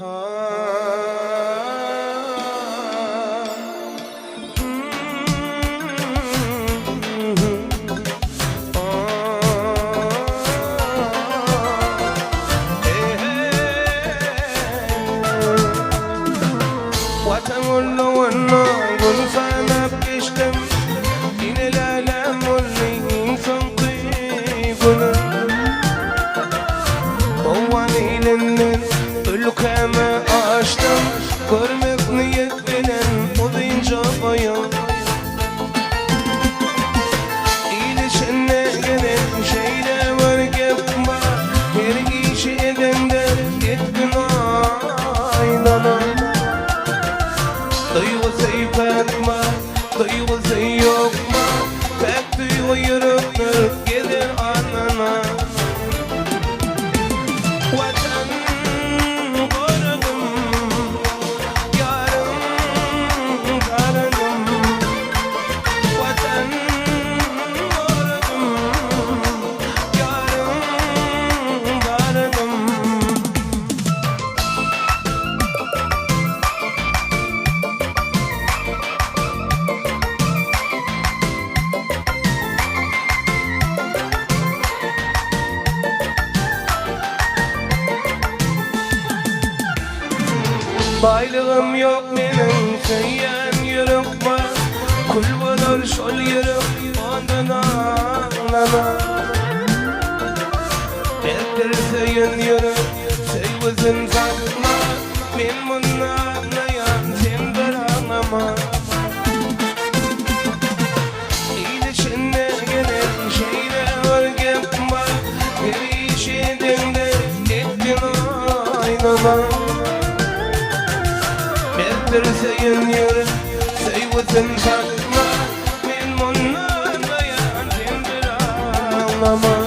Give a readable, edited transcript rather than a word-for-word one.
وتقول له والنار فانا بكشتم دين الالم واللي تنطيقنا طواني لنن قلو كما اشتم كرمك نيت بلن وضين جابايا إيدي شنة جنن شايلة ورقب ما يرقي شيدن در يتقنا عيننا طيوة زي فاطمة طيوة زي يوكما فاكتي ويرقنا كده عننا وطن قردم يارم قردم وطن قردم يارم قردم Baylığım yok benim seyyen yürüp var Kulvalar şol yürüp ondan ağlama Ettir seyyen yürüp seyvizin satma Ben bunu anlayan sen bir anlama İyilişinde gelen şeyle var yapma Her işedin de ettin aynama Ettir seyyen yürüp seyvizin satma Ben bunu anlayan sen bir anlama